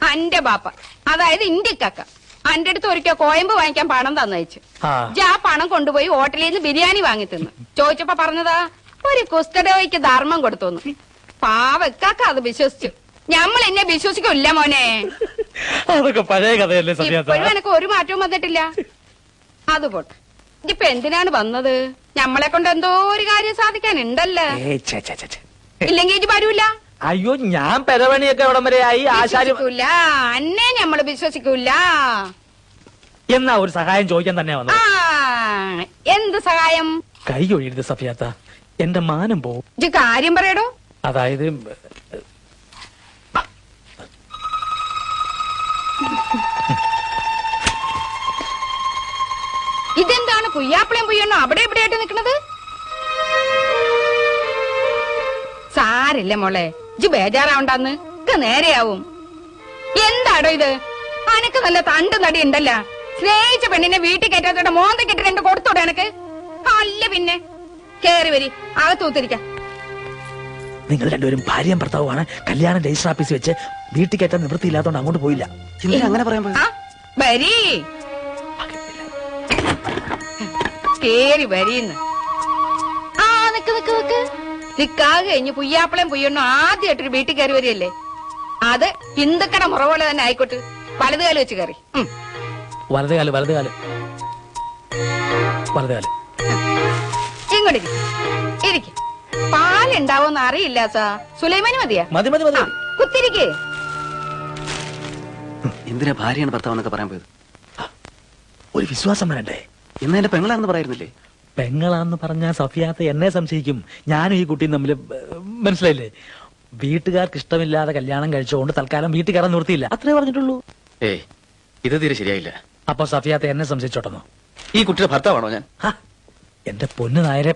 അന്റെ ബാപ്പ, അതായത് ഇന്ത്യക്കക്ക അന്റെ അടുത്ത് ഒരിക്കൽ കോയമ്പ് വാങ്ങിക്കാൻ പണം തന്നയച്ചു. ആ പണം കൊണ്ടുപോയി ഹോട്ടലിൽ നിന്ന് ബിരിയാണി വാങ്ങി തിന്നു. ചോദിച്ചപ്പോ പറഞ്ഞതാ ഒരു കുസ്തഡോയ്ക്ക് ധർമ്മം കൊടുത്തോന്നു. പാവക്കാക്ക അത് വിശ്വസിച്ചു. ഞമ്മൾ എന്നെ വിശ്വസിക്കില്ല മോനെ. അതൊക്കെ പഴയ കഥയല്ലേ? ഇപ്പോഴും എനക്ക് ഒരു മാറ്റവും വന്നിട്ടില്ല. അതുപോട്ടെ, ഇപ്പൊ എന്തിനാണ് വന്നത്? ഞമ്മളെ കൊണ്ട് എന്തോ ഒരു കാര്യം സാധിക്കാനുണ്ടല്ലോ. ഇല്ലെങ്കിൽ ഇത് വരൂല. അയ്യോ, ഞാൻ പെരവണിയൊക്കെ എവിടം വരെ ആയി? ആശാരി അന്നെ ഞമ്മള് വിശ്വസിക്കൂല. എന്നാ ഒരു സഹായം ചോദിക്കാൻ തന്നെ വന്നു. എന്ത് സഹായം? കൈ ഒഴിയരുത് സഫിയാത്ത, എന്റെ മാനം പോവും. കാര്യം പറയടോ. അതായത് ഇതെന്താണ് പുയ്യാപ്പിളയും പുയ്യണ്ണോ അവിടെ എവിടെയായിട്ട് നിൽക്കുന്നത്? സാരില്ല മോളെ, ഇജ് ബേജാറാവണ്ടെന്ന് നേരെയാവും. എന്താടോ ഇത്? അനക്ക് നല്ല തണ്ട് നടി ഉണ്ടല്ല. സ്നേഹിച്ച പെണ്ണിനെ വീട്ടിൽ കയറ്റാത്തോടെ മോന്ത കെട്ടി രണ്ട് കൊടുത്തോടെ എനക്ക്. അല്ല പിന്നെ കേറി വരി, അകത്തൂത്തിരിക്കാം. നിങ്ങൾ രണ്ടുപേരും ഭാര്യയും ഭർത്താവുമാണ്. കല്യാണം രജിസ്റ്റർ ഓഫീസിൽ വെച്ച് വീട്ടിൽ കയറ്റാൻ നിവൃത്തിയില്ലാത്തോണ്ട് അങ്ങോട്ട് പോയില്ല. അങ്ങനെ പറയാൻ വരി, കേറി വരീന്ന്. നിക്ക് നിക്ക് നിക്ക്. നിക്കാതെ കഴിഞ്ഞ് പുയ്യാപ്പിളയും പുയ്യണ്ണും ആദ്യമായിട്ടൊരു വീട്ടിൽ കയറി വരികയല്ലേ? അത് ഹിന്ദുക്കട മുറ പോലെ തന്നെ ആയിക്കോട്ടെ. വലതുകാലം വെച്ച് കയറി. വലതുകാല് വലതുകാല് വലതുകാല്. ഇങ്ങോട്ട് ഇരിക്കും. പാലുണ്ടാവോന്ന് അറിയില്ല സാ. സുലൈമാനി മതിയാ? മതി മതി മതി. കുത്തിരിക്കേ. എന്തിനാ ഭാര്യയാണ് ഭർത്താവെന്നൊക്കെ പറയാൻ പോയത്? ഒരു വിശ്വാസം വേണ്ടേ? ഇന്ന് എന്റെ പെങ്ങളാണെന്ന് പറയായിരുന്നില്ലേ? പെങ്ങളാന്ന് പറഞ്ഞാൽ സഫിയാത്ത എന്നെ സംശയിക്കും. ഞാനും ഈ കുട്ടിയും തമ്മിൽ മനസ്സിലായില്ലേ? വീട്ടുകാർക്ക് ഇഷ്ടമില്ലാതെ കല്യാണം കഴിച്ചുകൊണ്ട് തൽക്കാലം വീട്ടിൽ കയറാൻ നിർത്തിയില്ല, അത്രേ പറഞ്ഞിട്ടുള്ളൂ. ഏയ്, ഇത് തീരെ ശരിയായില്ല. അപ്പൊ സഫിയാത്ത എന്നെ സംശയിച്ചോട്ടെന്നോ? ഈ കുട്ടിയുടെ ഭർത്താവാണോ ഞാൻ? എന്റെ പൊന്നു നായരെ,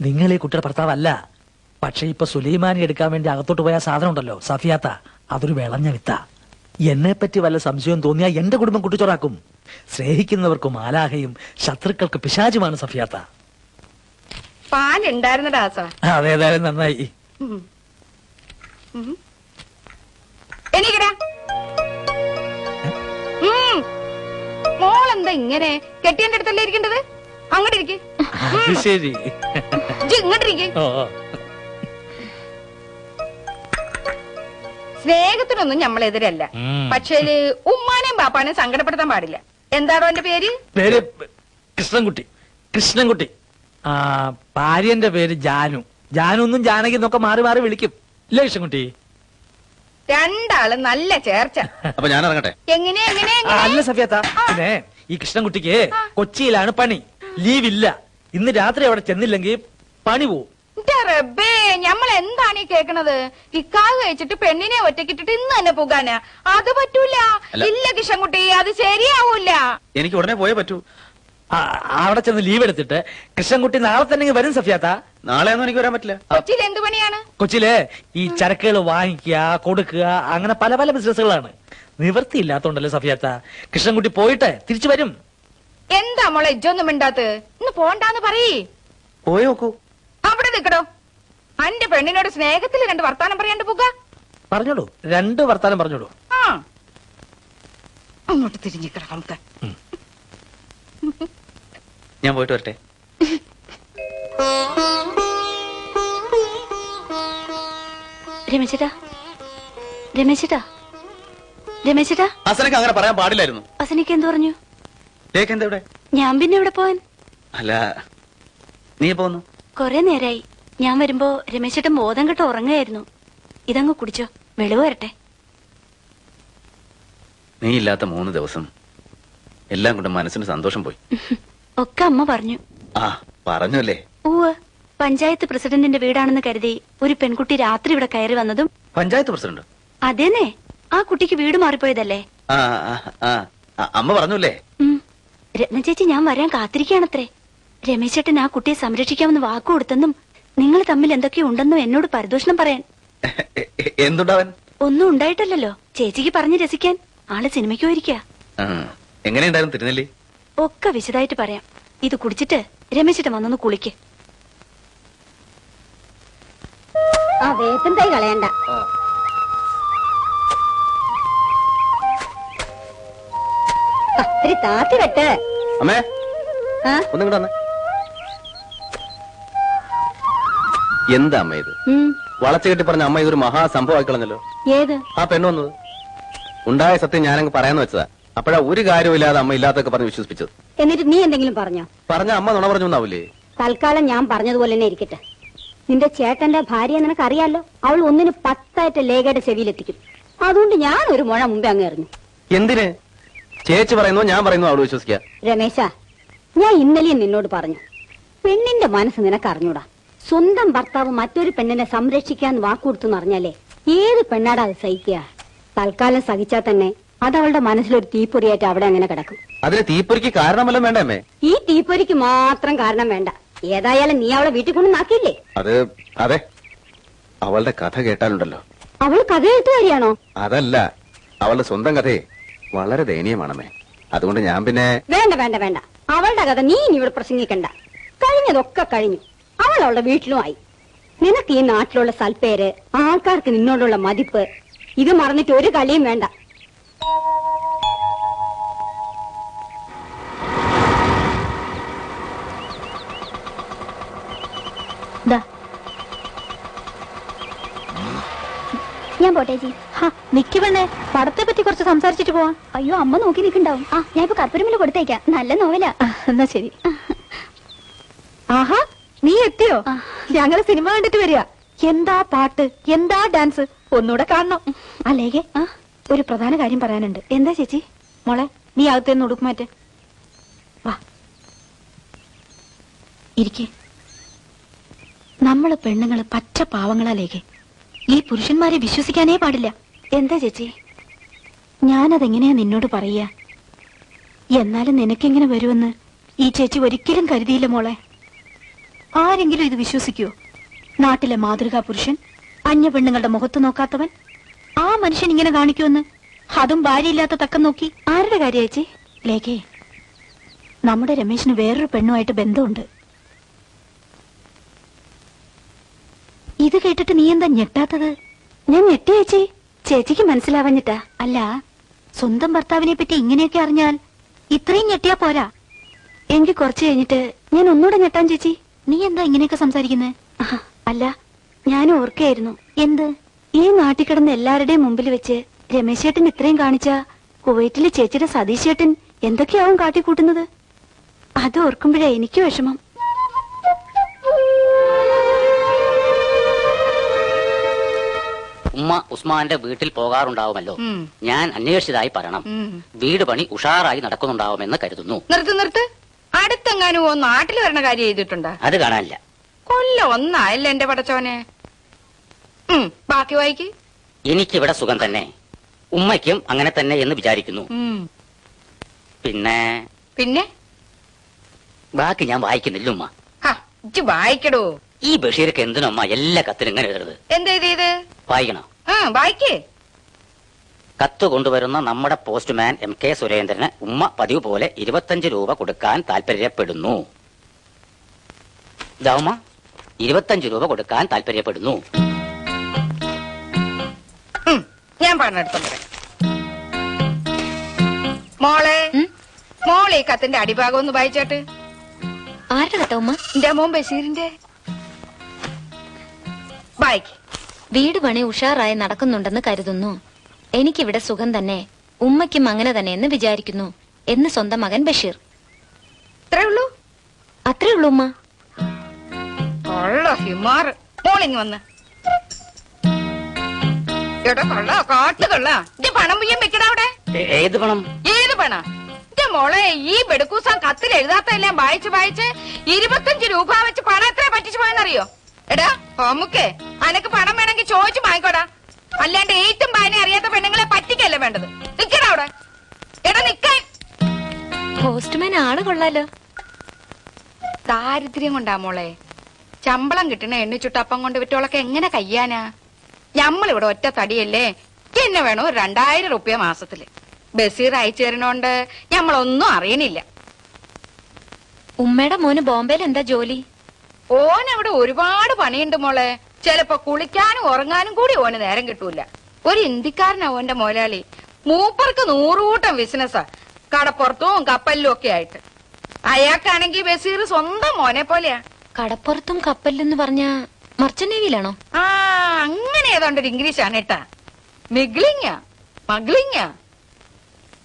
നിങ്ങൾ ഈ കുട്ടിയുടെ ഭർത്താവല്ല. പക്ഷെ ഇപ്പൊ സുലൈമാനി എടുക്കാൻ വേണ്ടി അകത്തോട്ട് പോയ സാധനം ഉണ്ടല്ലോ സഫിയാത്ത, അതൊരു വിളഞ്ഞ വിത്ത. എന്നെ പറ്റി വല്ല സംശയം തോന്നിയാ എന്റെ കുടുംബം കുട്ടിച്ചോറാക്കും. സ്നേഹിക്കുന്നവർക്ക് മാലാഹയും ശത്രുക്കൾക്ക് പിശാചുമാണ് സഫിയാത്ത. പാലുണ്ടായിരുന്നടാ സാ. അതേതായാലും നന്നായി. എനിക്കടാ മോളെന്താ ഇങ്ങനെ? കെട്ടിയന്റെ അടുത്തല്ലേ ഇരിക്കേണ്ടത്? അങ്ങോട്ടിരിക്കെ. ശരി, ഇങ്ങോട്ടിരിക്കെ. സ്നേഹത്തിനൊന്നും നമ്മളെതിരല്ല. പക്ഷേ ഉമ്മാനെയും ബാപ്പാനെയും സങ്കടപ്പെടുത്താൻ പാടില്ല. എന്താണോ എന്റെ പേര്? പേര് കൃഷ്ണൻകുട്ടി. കൃഷ്ണൻകുട്ടി. ഭാര്യന്റെ പേര് ജാനു. ജാനൊന്നും ജാനകി എന്നൊക്കെ മാറി മാറി വിളിക്കും. ഇല്ല കൃഷ്ണൻകുട്ടി? രണ്ടാളും നല്ല ചേർച്ച. അപ്പൊ ഞാൻ ഇറങ്ങട്ടെ? എങ്ങനെ എങ്ങനെ? അല്ല സഫിയാത്ത, പിന്നെ ഈ കൃഷ്ണൻകുട്ടിക്ക് കൊച്ചിയിലാണ് പണി. ലീവില്ല. ഇന്ന് രാത്രി അവിടെ ചെന്നില്ലെങ്കിൽ പണി പോവും. റബ്ബേ, ഞമ്മൾ എന്താണ് ഈ കേക്കണത്? ഇക്കാവ് കഴിച്ചിട്ട് പെണ്ണിനെ ഒറ്റക്കിട്ടിട്ട് ഇന്ന് തന്നെ പോകാനാ? അത് പറ്റൂല. ഇല്ല കൃഷ്ണൻകുട്ടി, അത് ശരിയാവൂല. എനിക്ക് ഉടനെ പോയേ പറ്റൂ. അവിടെ ചെന്ന് ലീവ് എടുത്തിട്ട് കൃഷ്ണൻകുട്ടി നാളെ തന്നെ വരും സഫിയാത്ത. നാളെയൊന്നും എനിക്ക് വരാൻ പറ്റില്ല. കൊച്ചിയിൽ എന്ത് പണിയാണ്? കൊച്ചിയില് ഈ ചരക്കുകൾ വാങ്ങിക്കുക, കൊടുക്കുക, അങ്ങനെ പല പല ബിസിനസ്സുകളാണ്. നിവൃത്തിയില്ലാത്തോണ്ടല്ലേ സഫിയാത്ത. കൃഷ്ണൻകുട്ടി പോയിട്ട് തിരിച്ചു വരും. എന്താ മോളെ ഇജ്ജൊന്നും മിണ്ടാത്ത്? ഇന്ന് പോണ്ടാന്ന് പറയേ. പോയി നോക്കൂ. അവിടെ നിക്കടോ. അന്റെ പെണ്ണിനോട് സ്നേഹത്തിൽ രണ്ട് വർത്താനം പറയാണ്ട് പോക. പറഞ്ഞോളൂ, രണ്ട് വർത്താനം പറഞ്ഞോളൂ. അങ്ങോട്ട് തിരിഞ്ഞിക്കട നമുക്ക്. ഞാൻ പോയിട്ട് വരട്ടെ? രമേശേട്ടാ, രമേശേട്ടാ, രമേശേട്ടാ. അസനക്ക് അങ്ങനെ പറയാൻ പാടില്ലായിരുന്നു. അസനിക്ക് എന്ത് പറഞ്ഞു? എന്താ ഇവിടെ? ഞാൻ പിന്നെ എവിടെ പോവാൻ? അല്ല, നീ പോന്നു? കൊറേ നേരായി. ഞാൻ വരുമ്പോ രമേശേട്ടൻ ബോധം കെട്ട് ഉറങ്ങുകയായിരുന്നു. ഇതങ്ങ് കുടിച്ചോ, വെളിവ് വരട്ടെ. നീ ഇല്ലാത്ത 3 ദിവസം എല്ലാം കൊണ്ട് മനസ്സിന് സന്തോഷം പോയി. ഒക്കെ അമ്മ പറഞ്ഞു. പറഞ്ഞല്ലേ? പഞ്ചായത്ത് പ്രസിഡന്റിന്റെ വീടാണെന്ന് കരുതി ഒരു പെൺകുട്ടി രാത്രി ഇവിടെ കയറി വന്നതും. പഞ്ചായത്ത് പ്രസിഡന്റ്? അതേന്നെ, ആ കുട്ടിക്ക് വീട് മാറിപ്പോയതല്ലേ? അമ്മ പറഞ്ഞല്ലേ? രത്നചേച്ചി ഞാൻ വരാൻ കാത്തിരിക്കുകയാണത്രേ. രമേശേട്ടൻ ആ കുട്ടിയെ സംരക്ഷിക്കാമെന്ന് വാക്കു കൊടുത്തെന്നും നിങ്ങൾ തമ്മിൽ എന്തൊക്കെയോ ഉണ്ടെന്നും എന്നോട് പരിദോഷണം പറയാൻ. എന്തുണ്ടാവൻ? ഒന്നും ഉണ്ടായിട്ടല്ലോ. ചേച്ചിക്ക് പറഞ്ഞ് രസിക്കാൻ. ആള് സിനിമയ്ക്ക് പോയിരിക്ക. എങ്ങനെയുണ്ടായിരുന്നു തിരുനെല്ലി? ഒക്കെ വിശദമായിട്ട് പറയാം. ഇത് കുടിച്ചിട്ട് രമേശേട്ടൻ വന്നൊന്ന് കുളിക്ക്. ആ വേപ്പൻ തൈ കളയണ്ട. ഇത്തിരി താത്തി വെട്ട്. അമ്മേ ആ? ഒന്നും കൂടെ എന്താ അമ്മ ഇത്? വളച്ചു കെട്ടി പറഞ്ഞ അമ്മ ഇതൊരു മഹാസംഭവമായി കളഞ്ഞല്ലോ. ഏത് ആ പെണ്ണ് വന്നത് ഉണ്ടായ സത്യം ഞാനങ്ങ് പറയാന്ന് വെച്ചതാ. അപ്പോഴാ ഒരു കാര്യമില്ലാതെ അമ്മ ഇല്ലാത്തൊക്കെ പറഞ്ഞ് വിശ്വസിപ്പിച്ചത്. എന്നിട്ട് നീ എന്തെങ്കിലും പറഞ്ഞോ? പറഞ്ഞ അമ്മ നുണ പറഞ്ഞു എന്നാവില്ലേ? തൽക്കാലം ഞാൻ പറഞ്ഞതുപോലെ തന്നെ ഇരിക്കട്ടെ. നിന്റെ ചേട്ടന്റെ ഭാര്യ നിനക്കറിയാലോ. അവൾ ഒന്നിന് 10 ലേഖയുടെ ചെവിയിലെത്തിക്കും. അതുകൊണ്ട് ഞാൻ ഒരു മുഴ മുമ്പേ അങ്ങ് എറിഞ്ഞു. എന്തിന്? ചേച്ചി പറയുന്നു ഞാൻ പറയുന്നു അവള് വിശ്വസിക്ക. രമേശ, ഞാൻ ഇന്നലെയും നിന്നോട് പറഞ്ഞു, പെണ്ണിന്റെ മനസ്സ് നിനക്കറിഞ്ഞൂടാ. സ്വന്തം ഭർത്താവ് മറ്റൊരു പെണ്ണിനെ സംരക്ഷിക്കാൻ വാക്കുകൊടുത്തു അറിഞ്ഞാലേ ഏത് പെണ്ണാടാ അത് സഹിക്കുക? തൽക്കാലം സഹിച്ചാൽ തന്നെ അതവളുടെ മനസ്സിലൊരു തീപ്പൊരിയായിട്ട് അവിടെ അങ്ങനെ കിടക്കും. അതിന് തീപ്പൊരിക്ക് കാരണമല്ലോ വേണ്ട അമ്മേ? ഈ തീപ്പൊരിക്ക് മാത്രം കാരണം വേണ്ട. ഏതായാലും നീ അവളെ വീട്ടിൽ കൊണ്ട് നാക്കിയില്ലേ? അത് അതെ, അവളുടെ കഥ കേട്ടാലുണ്ടല്ലോ. അവൾ കഥ എഴുത്തുകാരിയാണോ? അതല്ല, അവളുടെ സ്വന്തം കഥയെ വളരെ ദയനീയമാണമ്മേ. അതുകൊണ്ട് ഞാൻ പിന്നെ വേണ്ട വേണ്ട വേണ്ട, അവളുടെ കഥ നീ ഇനി ഇവിടെ പ്രസംഗിക്കണ്ട. കഴിഞ്ഞതൊക്കെ കഴിഞ്ഞു. അവൾ അവളുടെ വീട്ടിലുമായി. നിനക്ക് ഈ നാട്ടിലുള്ള സൽപ്പേര്, ആൾക്കാർക്ക് നിന്നോടുള്ള മതിപ്പ്, ഇത് മറന്നിട്ട് ഒരു കളിയും വേണ്ട. ഞാൻ പോട്ടെ ചേച്ചി. നിക്ക് പെണ്ണേ, പടത്തെ പറ്റി കുറച്ച് സംസാരിച്ചിട്ട് പോവാം. അയ്യോ, അമ്മ നോക്കി നിൽക്കണ്ടാവും. ആ, ഞാൻ ഇപ്പൊ കർപ്പൂരമില് കൊടുത്തേക്കാം. നല്ല നോവലാ. എന്നാ ശരി. ആഹാ, നീ എത്തിയോ? ഞങ്ങള് സിനിമ കണ്ടിട്ട് വരിക. എന്താ പാട്ട്, എന്താ ഡാൻസ്, ഒന്നുകൂടെ കാണണം. അല്ലേകെ ഒരു പ്രധാന കാര്യം പറയാനുണ്ട്. എന്താ ചേച്ചി? മോളെ, നീ അകത്തേന്ന് ഉടുക്കുമാറ്റ. വാ, ഇരിക്കെ. നമ്മള് പെണ്ണുങ്ങള് പച്ച പാവങ്ങളാലേകെ. ഈ പുരുഷന്മാരെ വിശ്വസിക്കാനേ പാടില്ല. എന്താ ചേച്ചി? ഞാനതെങ്ങനെയാ നിന്നോട് പറയാ? എന്നാലും നിനക്കെങ്ങനെ വരുമെന്ന് ഈ ചേച്ചി ഒരിക്കലും കരുതിയില്ല മോളെ. ആരെങ്കിലും ഇത് വിശ്വസിക്കുവോ? നാട്ടിലെ മാതൃകാ പുരുഷൻ, അന്യ പെണ്ണുങ്ങളുടെ മുഖത്ത് നോക്കാത്തവൻ, ആ മനുഷ്യൻ ഇങ്ങനെ കാണിക്കുമെന്ന്, അതും ഭാര്യയില്ലാത്ത തക്കം നോക്കി. ആരുടെ കാര്യം ചേച്ചി? ലേഖേ, നമ്മുടെ രമേശിന് വേറൊരു പെണ്ണുമായിട്ട് ബന്ധമുണ്ട്. ഇത് കേട്ടിട്ട് നീ എന്താ ഞെട്ടാത്തത്? ഞാൻ ഞെട്ടി ചേച്ചി. ചേച്ചിക്ക് മനസ്സിലാവഞ്ഞിട്ടാ. അല്ല, സ്വന്തം ഭർത്താവിനെ പറ്റി ഇങ്ങനെയൊക്കെ അറിഞ്ഞാൽ ഇത്രയും ഞെട്ടിയാ പോരാ. എങ്കിൽ കുറച്ച് കഴിഞ്ഞിട്ട് ഞാൻ ഒന്നുകൂടെ ഞെട്ടാൻ ചേച്ചി. നീ എന്താ ഇങ്ങനെയൊക്കെ സംസാരിക്കുന്നേ? അല്ല, ഞാൻ ഓർക്കായിരുന്നു. എന്ത്? ഈ നാട്ടിൽ കിടന്ന് എല്ലാവരുടെയും മുമ്പിൽ വെച്ച് രമേശ് ചേട്ടൻ ഇത്രയും കാണിച്ച കുവൈറ്റിലെ ചേച്ചിയുടെ സതീഷ് ചേട്ടൻ എന്തൊക്കെയാവും കാട്ടിക്കൂട്ടുന്നത്? അത് ഓർക്കുമ്പോഴേ എനിക്ക് വിഷമം. ഉമ്മ ഉസ്മാന്റെ വീട്ടിൽ പോകാറുണ്ടാവുമല്ലോ. ഞാൻ അന്വേഷിച്ചതായി പറയണം. വീട് പണി ഉഷാറായി നടക്കുന്നുണ്ടാവുമെന്ന് കരുതുന്നു. നിർത്ത്. അടുത്തെങ്ങാനും നാട്ടിൽ വരണ കാര്യം ചെയ്തിട്ടുണ്ടോ? അത് കാണാനില്ല. കൊല്ലം ഒന്നായല്ലേ എന്റെ പടച്ചോനെ. ബാക്കി വായിക്ക്. എനിക്കിവിടെ സുഖം തന്നെ, ഉമ്മയ്ക്കും അങ്ങനെ തന്നെ എന്ന് വിചാരിക്കുന്നു. പിന്നെ ബാക്കി ഞാൻ വായിക്കുന്നില്ല ഉമ്മ. വായിക്കടോ. ഈ ബഷീർക്ക് എന്തിനമ്മ എല്ലാ കത്തിനും ഇങ്ങനെ എഴുതരുത്? എന്ത് വായിക്കണോ? വായിക്കേ. കത്ത് കൊണ്ടുവരുന്ന നമ്മുടെ പോസ്റ്റ്മാൻ MK സുരേന്ദ്രന് ഉമ്മ പതിവ് പോലെ 25 രൂപ കൊടുക്കാൻ താല്പര്യപ്പെടുന്നു. ഉമ്മ 25 രൂപ കൊടുക്കാൻ താല്പര്യപ്പെടുന്നു. ഞാൻ പറഞ്ഞെടുത്തോ. മോളെ ഈ കത്തിന്റെ അടിഭാഗം ഒന്ന് വായിച്ചാട്ട്. ആരുടെ കഥ ഉമ്മ? എന്റെ മോൻ ബഷീറിന്റെ. വായിക്ക്. വീട് പണി ഉഷാറായി നടക്കുന്നുണ്ടെന്ന് കരുതുന്നു. എനിക്കിവിടെ സുഖം തന്നെ, ഉമ്മയ്ക്കും അങ്ങനെ തന്നെ എന്ന് വിചാരിക്കുന്നു എന്ന് സ്വന്തം മകൻ ബഷീർ. അത്രേ ഉള്ളൂ ഉമ്മ. മോളിങ് വന്ന് കാട്ടുകൊള്ള പണം മുയ്യം വെക്കണ അവിടെ. ഏത് പണം? ഏത് പണം? മോളെ, ഈ ബെടുക്കൂസാൻ കത്തിൽ എഴുതാത്തെല്ലാം വായിച്ച് 25 രൂപ വെച്ച് പണം എത്ര പറ്റിച്ചു പോയെന്നറിയോ? എടാ നമുക്ക് അനക്ക് പണം വേണമെങ്കിൽ ചോദിച്ചു വാങ്ങിക്കോടാ. അല്ലാണ്ട് ഏറ്റവും പാനെ അറിയാത്ത പെണ്ണുങ്ങളെ പറ്റിക്കല്ല വേണ്ടത്. നിക്കടാ അവിടെ. എടാ നിക്കാൻ. പോസ്റ്റ്മാൻ ആള് കൊള്ളാലോ. ദാരിദ്ര്യം കൊണ്ടാ മോളെ. ശമ്പളം കിട്ടണ എണ്ണിച്ചുട്ടപ്പം കൊണ്ട് വിറ്റോളൊക്കെ എങ്ങനെ കയ്യാനാ? ഞമ്മളിവിടെ ഒറ്റ തടിയല്ലേ. എന്നെ വേണോ 2000 റുപ്യ മാസത്തില്. ബഷീർ അയച്ചു തരണോണ്ട് ഞമ്മളൊന്നും അറിയണില്ല. ഉമ്മയുടെ മോന് ബോംബെയിൽ എന്താ ജോലി? ഓനവിടെ ഒരുപാട് പണിയുണ്ട് മോളെ. ചിലപ്പോ കുളിക്കാനും ഉറങ്ങാനും കൂടി ഓന് നേരം കിട്ടൂല. ഒരു ഇന്ത്യക്കാരനാ ഓന്റെ മുതലാളി. മൂപ്പർക്ക് 100 കൂട്ടം ബിസിനസ്സാ, കടപ്പുറത്തും കപ്പലിലും ഒക്കെ ആയിട്ട്. അയാൾക്കാണെങ്കിൽ ബഷീർ സ്വന്തം മോനെ പോലെയാ. കടപ്പുറത്തും കപ്പലിലെന്ന് പറഞ്ഞ മർച്ചന്റ് നേവിയിലാണോ? ആ, അങ്ങനെ ഏതാണ്ടൊരു ഇംഗ്ലീഷാണ് കേട്ടാ. മഗ്ലിങ്ങ.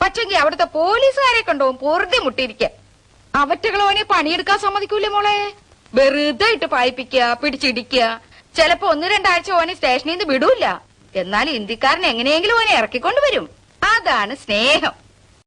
പക്ഷെങ്കി അവിടുത്തെ പോലീസുകാരെ കണ്ടോവും പൊറുതി മുട്ടിയിരിക്ക. അവറ്റകളോനെ പണിയെടുക്കാൻ സമ്മതിക്കൂലേ മോളെ. വെറുതെ ഇട്ട് പായിപ്പിക്കുക, പിടിച്ചിടിക്കുക. ചിലപ്പോ 1-2 ആഴ്ച ഓനെ സ്റ്റേഷനിൽ നിന്ന് വിടൂല. എന്നാൽ ഇന്ത്യക്കാരനെ എങ്ങനെയെങ്കിലും ഓനെ ഇറക്കിക്കൊണ്ടുവരും. അതാണ് സ്നേഹം.